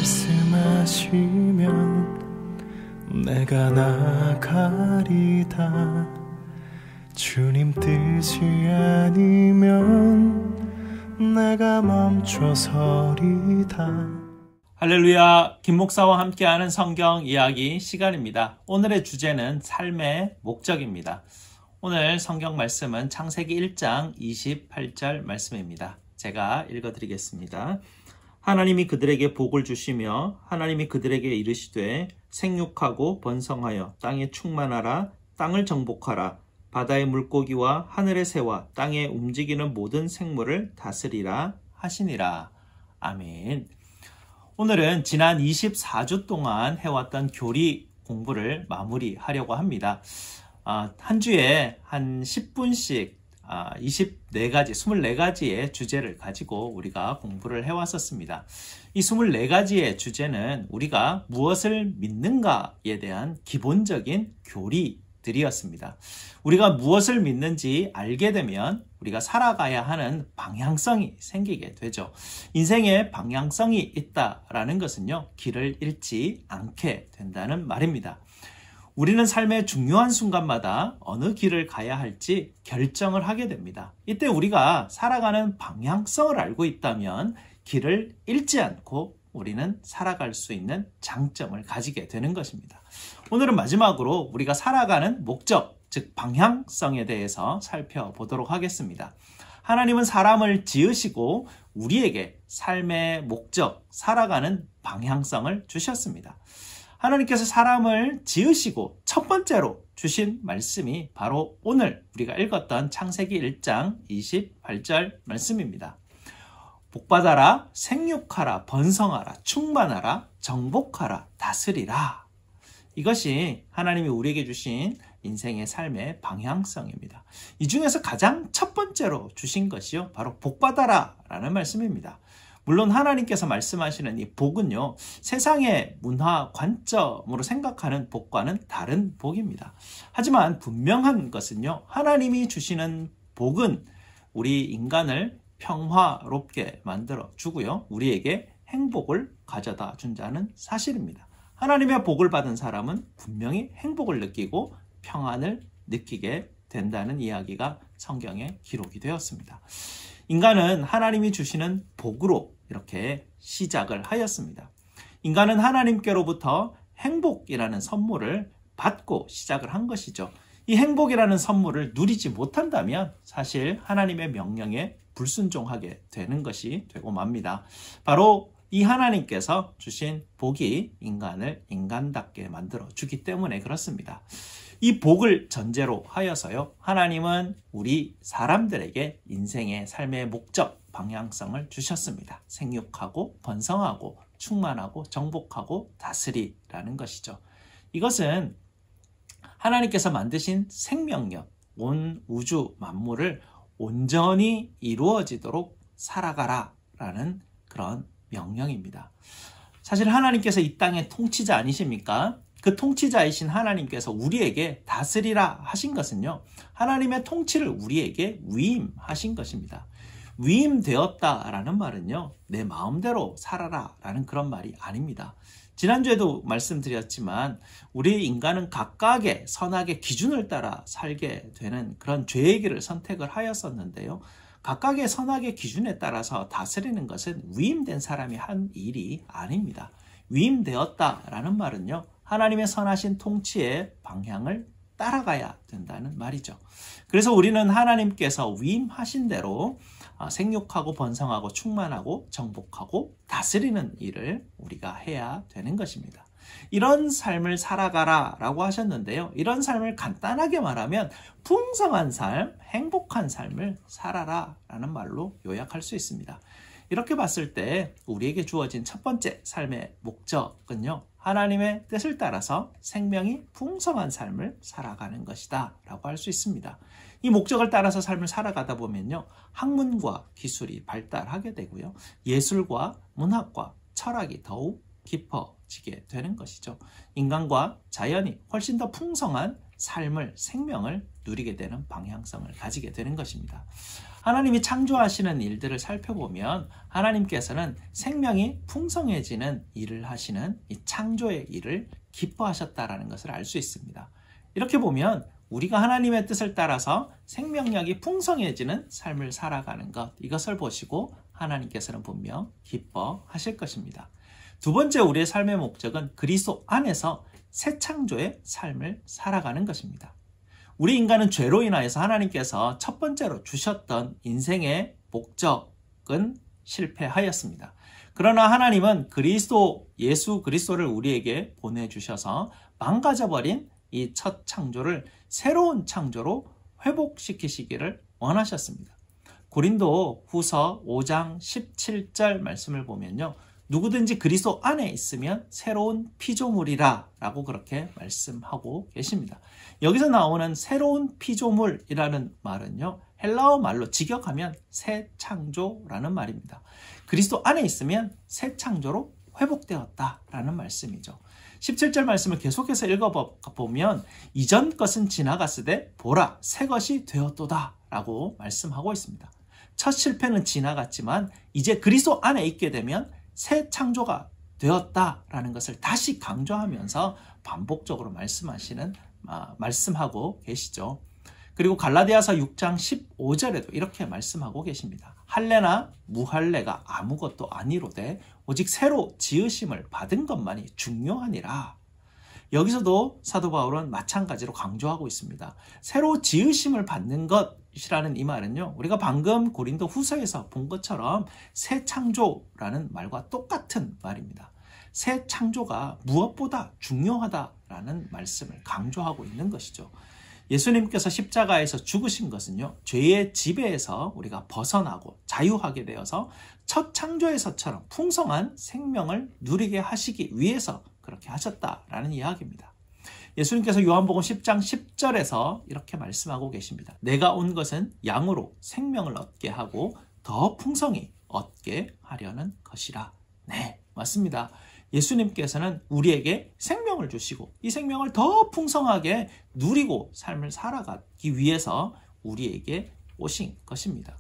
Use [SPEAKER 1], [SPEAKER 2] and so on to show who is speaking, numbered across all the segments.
[SPEAKER 1] 말씀하시면 내가 나가리다. 주님 뜻이 아니면 내가 멈춰서리다.
[SPEAKER 2] 할렐루야, 김 목사와 함께하는 성경 이야기 시간입니다. 오늘의 주제는 삶의 목적입니다. 오늘 성경 말씀은 창세기 1장 28절 말씀입니다. 제가 읽어드리겠습니다. 하나님이 그들에게 복을 주시며 하나님이 그들에게 이르시되 생육하고 번성하여 땅에 충만하라. 땅을 정복하라. 바다의 물고기와 하늘의 새와 땅에 움직이는 모든 생물을 다스리라 하시니라. 아멘. 오늘은 지난 24주 동안 해왔던 교리 공부를 마무리하려고 합니다. 한 주에 한 10분씩 24가지의 주제를 가지고 우리가 공부를 해왔었습니다. 이 24가지의 주제는 우리가 무엇을 믿는가에 대한 기본적인 교리들이었습니다. 우리가 무엇을 믿는지 알게 되면 우리가 살아가야 하는 방향성이 생기게 되죠. 인생에 방향성이 있다라는 것은요, 길을 잃지 않게 된다는 말입니다. 우리는 삶의 중요한 순간마다 어느 길을 가야 할지 결정을 하게 됩니다. 이때 우리가 살아가는 방향성을 알고 있다면 길을 잃지 않고 우리는 살아갈 수 있는 장점을 가지게 되는 것입니다. 오늘은 마지막으로 우리가 살아가는 목적, 즉 방향성에 대해서 살펴보도록 하겠습니다. 하나님은 사람을 지으시고 우리에게 삶의 목적, 살아가는 방향성을 주셨습니다. 하나님께서 사람을 지으시고 첫 번째로 주신 말씀이 바로 오늘 우리가 읽었던 창세기 1장 28절 말씀입니다. 복받아라, 생육하라, 번성하라, 충만하라, 정복하라, 다스리라. 이것이 하나님이 우리에게 주신 인생의 삶의 방향성입니다. 이 중에서 가장 첫 번째로 주신 것이요, 바로 복받아라 라는 말씀입니다. 물론 하나님께서 말씀하시는 이 복은요, 세상의 문화 관점으로 생각하는 복과는 다른 복입니다. 하지만 분명한 것은요, 하나님이 주시는 복은 우리 인간을 평화롭게 만들어 주고요, 우리에게 행복을 가져다 준다는 사실입니다. 하나님의 복을 받은 사람은 분명히 행복을 느끼고 평안을 느끼게 된다는 이야기가 성경에 기록이 되었습니다. 인간은 하나님이 주시는 복으로 이렇게 시작을 하였습니다. 인간은 하나님께로부터 행복이라는 선물을 받고 시작을 한 것이죠. 이 행복이라는 선물을 누리지 못한다면 사실 하나님의 명령에 불순종하게 되는 것이 되고 맙니다. 바로 이 하나님께서 주신 복이 인간을 인간답게 만들어 주기 때문에 그렇습니다. 이 복을 전제로 하여서요, 하나님은 우리 사람들에게 인생의 삶의 목적, 방향성을 주셨습니다. 생육하고 번성하고 충만하고 정복하고 다스리라는 것이죠. 이것은 하나님께서 만드신 생명력, 온 우주 만물을 온전히 이루어지도록 살아가라라는 그런 명령입니다. 사실 하나님께서 이 땅의 통치자 아니십니까? 그 통치자이신 하나님께서 우리에게 다스리라 하신 것은요, 하나님의 통치를 우리에게 위임하신 것입니다. 위임되었다라는 말은요, 내 마음대로 살아라 라는 그런 말이 아닙니다. 지난주에도 말씀드렸지만 우리 인간은 각각의 선악의 기준을 따라 살게 되는 그런 죄의 길을 선택을 하였었는데요, 각각의 선악의 기준에 따라서 다스리는 것은 위임된 사람이 한 일이 아닙니다. 위임되었다라는 말은요, 하나님의 선하신 통치의 방향을 따라가야 된다는 말이죠. 그래서 우리는 하나님께서 위임하신 대로 생육하고 번성하고 충만하고 정복하고 다스리는 일을 우리가 해야 되는 것입니다. 이런 삶을 살아가라 라고 하셨는데요, 이런 삶을 간단하게 말하면 풍성한 삶, 행복한 삶을 살아라 라는 말로 요약할 수 있습니다. 이렇게 봤을 때 우리에게 주어진 첫 번째 삶의 목적은요, 하나님의 뜻을 따라서 생명이 풍성한 삶을 살아가는 것이다 라고 할 수 있습니다. 이 목적을 따라서 삶을 살아가다 보면요, 학문과 기술이 발달하게 되고요, 예술과 문학과 철학이 더욱 깊어지게 되는 것이죠. 인간과 자연이 훨씬 더 풍성한 삶을, 생명을 누리게 되는 방향성을 가지게 되는 것입니다. 하나님이 창조하시는 일들을 살펴보면 하나님께서는 생명이 풍성해지는 일을 하시는 이 창조의 일을 기뻐하셨다라는 것을 알 수 있습니다. 이렇게 보면 우리가 하나님의 뜻을 따라서 생명력이 풍성해지는 삶을 살아가는 것, 이것을 보시고 하나님께서는 분명 기뻐하실 것입니다. 두 번째, 우리의 삶의 목적은 그리스도 안에서 새 창조의 삶을 살아가는 것입니다. 우리 인간은 죄로 인하여서 하나님께서 첫 번째로 주셨던 인생의 목적은 실패하였습니다. 그러나 하나님은 예수 그리스도를 우리에게 보내주셔서 망가져버린 이 첫 창조를 새로운 창조로 회복시키시기를 원하셨습니다. 고린도 후서 5장 17절 말씀을 보면요. 누구든지 그리스도 안에 있으면 새로운 피조물이라 라고 그렇게 말씀하고 계십니다. 여기서 나오는 새로운 피조물이라는 말은요, 헬라어 말로 직역하면 새 창조라는 말입니다. 그리스도 안에 있으면 새 창조로 회복되었다라는 말씀이죠. 17절 말씀을 계속해서 읽어보면 이전 것은 지나갔으되 보라 새 것이 되었도다 라고 말씀하고 있습니다. 첫 실패는 지나갔지만 이제 그리스도 안에 있게 되면 새 창조가 되었다라는 것을 다시 강조하면서 반복적으로 말씀하고 계시죠. 그리고 갈라디아서 6장 15절에도 이렇게 말씀하고 계십니다. 할례나 무할례가 아무것도 아니로되 오직 새로 지으심을 받은 것만이 중요하니라. 여기서도 사도 바울은 마찬가지로 강조하고 있습니다. 새로 지으심을 받는 것이라는 이 말은요, 우리가 방금 고린도 후서에서 본 것처럼 새 창조라는 말과 똑같은 말입니다. 새 창조가 무엇보다 중요하다라는 말씀을 강조하고 있는 것이죠. 예수님께서 십자가에서 죽으신 것은요, 죄의 지배에서 우리가 벗어나고 자유하게 되어서 첫 창조에서처럼 풍성한 생명을 누리게 하시기 위해서 그렇게 하셨다라는 이야기입니다. 예수님께서 요한복음 10장 10절에서 이렇게 말씀하고 계십니다. 내가 온 것은 양으로 생명을 얻게 하고 더 풍성히 얻게 하려는 것이라. 네, 맞습니다. 예수님께서는 우리에게 생명을 주시고 이 생명을 더 풍성하게 누리고 삶을 살아가기 위해서 우리에게 오신 것입니다.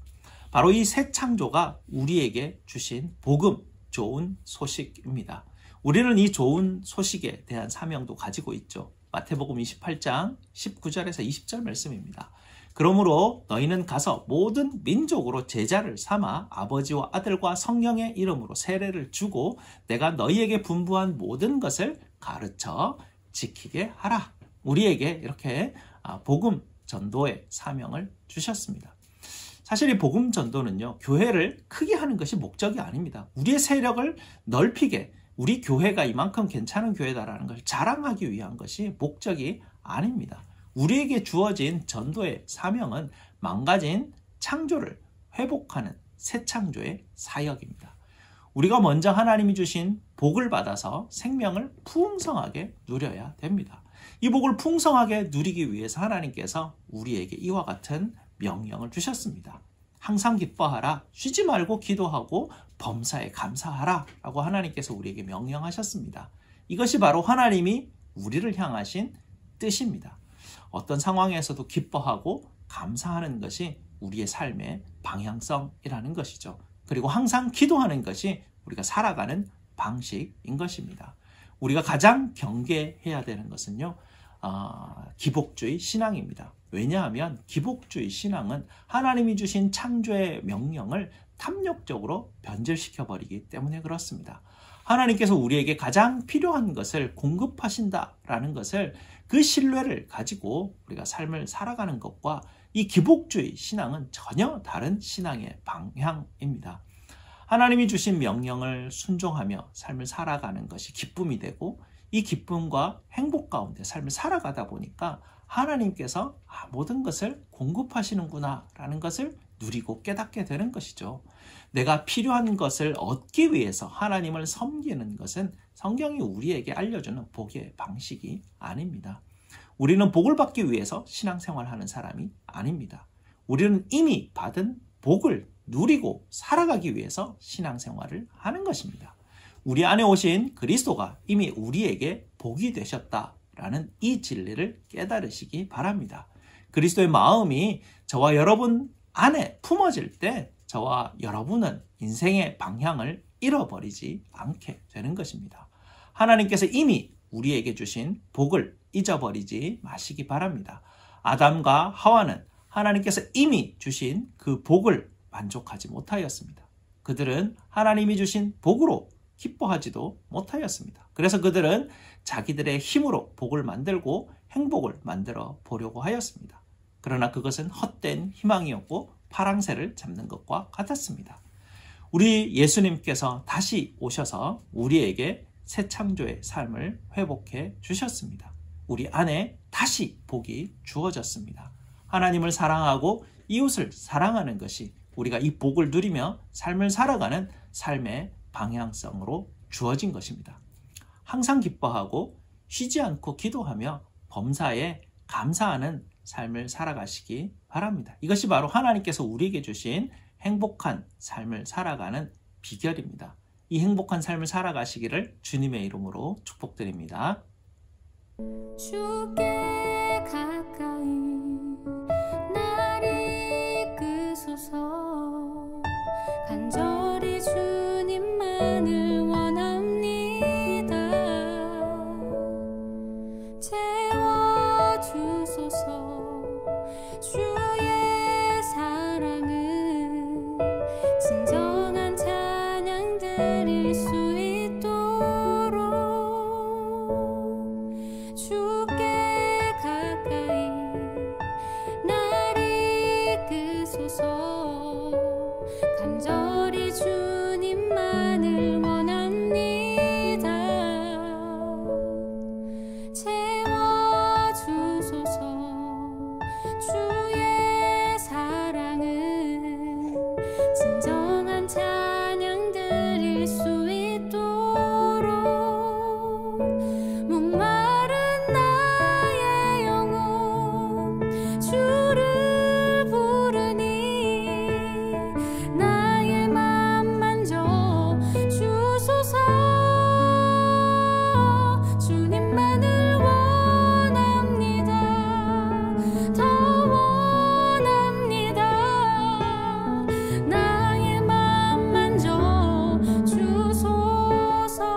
[SPEAKER 2] 바로 이 새 창조가 우리에게 주신 복음, 좋은 소식입니다. 우리는 이 좋은 소식에 대한 사명도 가지고 있죠. 마태복음 28장 19절에서 20절 말씀입니다. 그러므로 너희는 가서 모든 민족으로 제자를 삼아 아버지와 아들과 성령의 이름으로 세례를 주고 내가 너희에게 분부한 모든 것을 가르쳐 지키게 하라. 우리에게 이렇게 복음 전도의 사명을 주셨습니다. 사실 이 복음 전도는요, 교회를 크게 하는 것이 목적이 아닙니다. 우리의 세력을 넓히게, 우리 교회가 이만큼 괜찮은 교회다라는 것을 자랑하기 위한 것이 목적이 아닙니다. 우리에게 주어진 전도의 사명은 망가진 창조를 회복하는 새 창조의 사역입니다. 우리가 먼저 하나님이 주신 복을 받아서 생명을 풍성하게 누려야 됩니다. 이 복을 풍성하게 누리기 위해서 하나님께서 우리에게 이와 같은 명령을 주셨습니다. 항상 기뻐하라, 쉬지 말고 기도하고 범사에 감사하라 라고 하나님께서 우리에게 명령하셨습니다. 이것이 바로 하나님이 우리를 향하신 뜻입니다. 어떤 상황에서도 기뻐하고 감사하는 것이 우리의 삶의 방향성이라는 것이죠. 그리고 항상 기도하는 것이 우리가 살아가는 방식인 것입니다. 우리가 가장 경계해야 되는 것은요, 기복주의 신앙입니다. 왜냐하면 기복주의 신앙은 하나님이 주신 창조의 명령을 탐욕적으로 변질시켜버리기 때문에 그렇습니다. 하나님께서 우리에게 가장 필요한 것을 공급하신다라는 것을, 그 신뢰를 가지고 우리가 삶을 살아가는 것과 이 기복주의 신앙은 전혀 다른 신앙의 방향입니다. 하나님이 주신 명령을 순종하며 삶을 살아가는 것이 기쁨이 되고 이 기쁨과 행복 가운데 삶을 살아가다 보니까 하나님께서 모든 것을 공급하시는구나 라는 것을 누리고 깨닫게 되는 것이죠. 내가 필요한 것을 얻기 위해서 하나님을 섬기는 것은 성경이 우리에게 알려주는 복의 방식이 아닙니다. 우리는 복을 받기 위해서 신앙생활하는 사람이 아닙니다. 우리는 이미 받은 복을 누리고 살아가기 위해서 신앙생활을 하는 것입니다. 우리 안에 오신 그리스도가 이미 우리에게 복이 되셨다라는 이 진리를 깨달으시기 바랍니다. 그리스도의 마음이 저와 여러분 안에 품어질 때 저와 여러분은 인생의 방향을 잃어버리지 않게 되는 것입니다. 하나님께서 이미 우리에게 주신 복을 잊어버리지 마시기 바랍니다. 아담과 하와는 하나님께서 이미 주신 그 복을 만족하지 못하였습니다. 그들은 하나님이 주신 복으로 기뻐하지도 못하였습니다. 그래서 그들은 자기들의 힘으로 복을 만들고 행복을 만들어 보려고 하였습니다. 그러나 그것은 헛된 희망이었고 파랑새를 잡는 것과 같았습니다. 우리 예수님께서 다시 오셔서 우리에게 새 창조의 삶을 회복해 주셨습니다. 우리 안에 다시 복이 주어졌습니다. 하나님을 사랑하고 이웃을 사랑하는 것이 우리가 이 복을 누리며 삶을 살아가는 삶의 방향성으로 주어진 것입니다. 항상 기뻐하고 쉬지 않고 기도하며 범사에 감사하는 삶을 살아가시기 바랍니다. 이것이 바로 하나님께서 우리에게 주신 행복한 삶을 살아가는 비결입니다. 이 행복한 삶을 살아가시기를 주님의 이름으로 축복드립니다.
[SPEAKER 3] 주께 가까이 날 이끄소서. 간절히 주님만을 원합니다. 채워주소서. 주의 사랑은 진정한 찬양 드릴 수 있도록 주께 가까이 날 이끄소서. 간절히 주님만을 원합니다. 채워주소서. 주의 사랑은 진정한 찬양 드릴 수 있도록 목마른 나의 영혼 주를 부르니 나의 맘 만져 주소서. 주님만을 원합니다. 더 원합니다. 나의 맘 만져 주소서.